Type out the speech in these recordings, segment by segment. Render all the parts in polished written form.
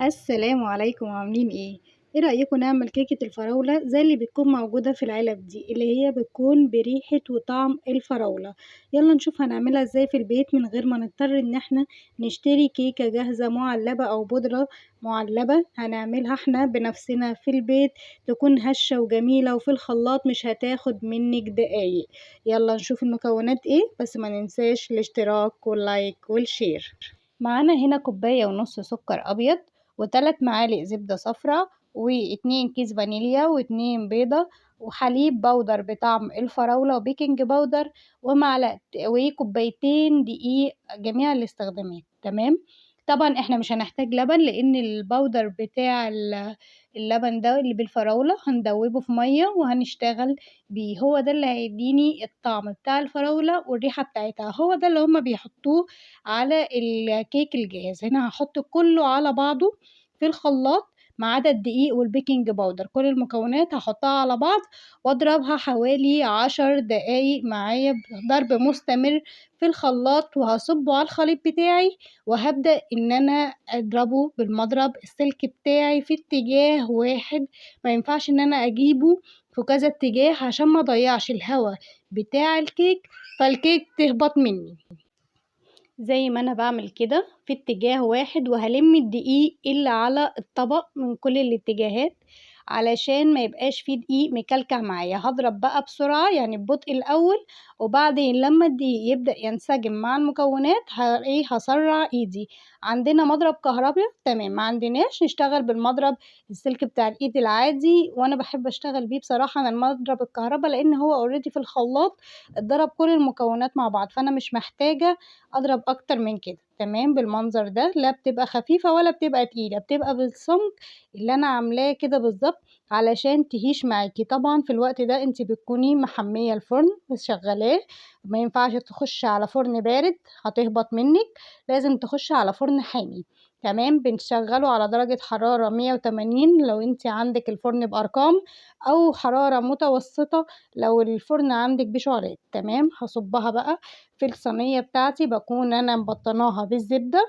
السلام عليكم، عاملين ايه؟ ايه رأيكم نعمل كيكة الفراولة زي اللي بتكون موجودة في العلب دي اللي هي بتكون بريحة وطعم الفراولة؟ يلا نشوف هنعملها ازاي في البيت من غير ما نضطر ان احنا نشتري كيكة جاهزة معلبة او بودرة معلبة. هنعملها احنا بنفسنا في البيت، تكون هشة وجميلة وفي الخلاط مش هتاخد منك دقايق. يلا نشوف المكونات ايه، بس ما ننساش الاشتراك واللايك والشير. معانا هنا كوباية ونص سكر أبيض، و3 معالق زبدة صفرا، و2 كيس فانيليا، و2 بيضة، وحليب بودر بطعم الفراولة، وبيكنج باودر، وكوبايتين دقيق جميع الاستخدامات. تمام. طبعا احنا مش هنحتاج لبن لان البودر بتاع اللبن ده اللي بالفراولة هندوبه في مية وهنشتغل بيه، هو ده اللي هيديني الطعم بتاع الفراولة والريحة بتاعتها، هو ده اللي هما بيحطوه على الكيك الجاهز. هنا هحط كله على بعضه في الخلاط ما عدا الدقيق والبيكنج باودر، كل المكونات هحطها على بعض واضربها حوالي 10 دقايق معايا بضرب مستمر في الخلاط، وهصبه على الخليط بتاعي وهبدأ ان انا اضربه بالمضرب. السلك بتاعي في اتجاه واحد، ما ينفعش ان انا اجيبه في كذا اتجاه عشان ما اضيعش الهواء بتاع الكيك فالكيك تهبط مني. زي ما انا بعمل كده في اتجاه واحد، وهلم الدقيق اللي على الطبق من كل الاتجاهات علشان ما يبقاش فيه دقيق مكلكع معايا. هضرب بقى بسرعة يعني ببطء الاول، وبعدين لما الدقيق يبدأ ينسجم مع المكونات هسرع ايدي. عندنا مضرب كهربي تمام، ما عندناش نشتغل بالمضرب السلك بتاع الايد العادي، وانا بحب اشتغل بيه بصراحة. انا المضرب الكهرباء لان هو اوريدي في الخلاط اتضرب كل المكونات مع بعض، فانا مش محتاجة اضرب اكتر من كده. تمام بالمنظر ده، لا بتبقى خفيفة ولا بتبقى تقيلة، بتبقى بالسمك اللي انا عاملاه كده بالظبط علشان تهيش معاكي. طبعا في الوقت ده انت بتكوني محمية الفرن بس شغلاه، ما ينفعش تخش على فرن بارد هتهبط منك، لازم تخش على فرن حامي. تمام. بنشغله على درجة حرارة 180 لو انت عندك الفرن بأرقام، او حرارة متوسطة لو الفرن عندك بشعلات. تمام. هصبها بقى في الصينية بتاعتي، بكون انا مبطناها بالزبدة.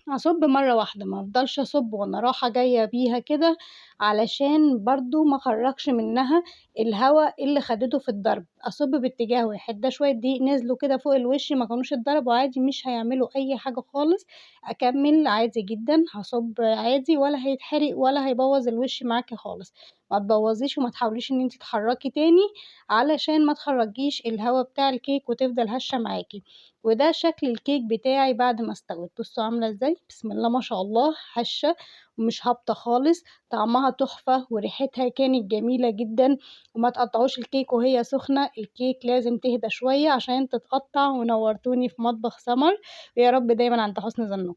اصب مرة واحدة، ما افضلش اصب وانا رايحة جاية بيها كده علشان برضو ما اخرجش منها الهواء اللي خدته في الضرب. اصب باتجاه واحد، ده شوية دقيق نزلوا كده فوق الوش ما كانوش اتضربوا عادي، مش هيعملوا اي حاجة خالص. اكمل عادي جدا، هصب عادي ولا هيتحرق ولا هيبوظ الوش معاكي خالص. ما تبوظيش وما تحاوليش ان انت تحركي تاني علشان ما تخرجيش الهواء بتاع الكيك وتفضل هشة معاكي. وده شكل الكيك بتاعي بعد ما استوت. بصوا عاملة ازاي، بسم الله ما شاء الله، هشة ومش هابطة خالص، طعمها تحفة وريحتها كانت جميلة جدا. وما تقطعوش الكيك وهي سخنة، الكيك لازم تهدى شوية عشان تتقطع. ونورتوني في مطبخ سمر، ويا رب دايما عند حسن ظنكم.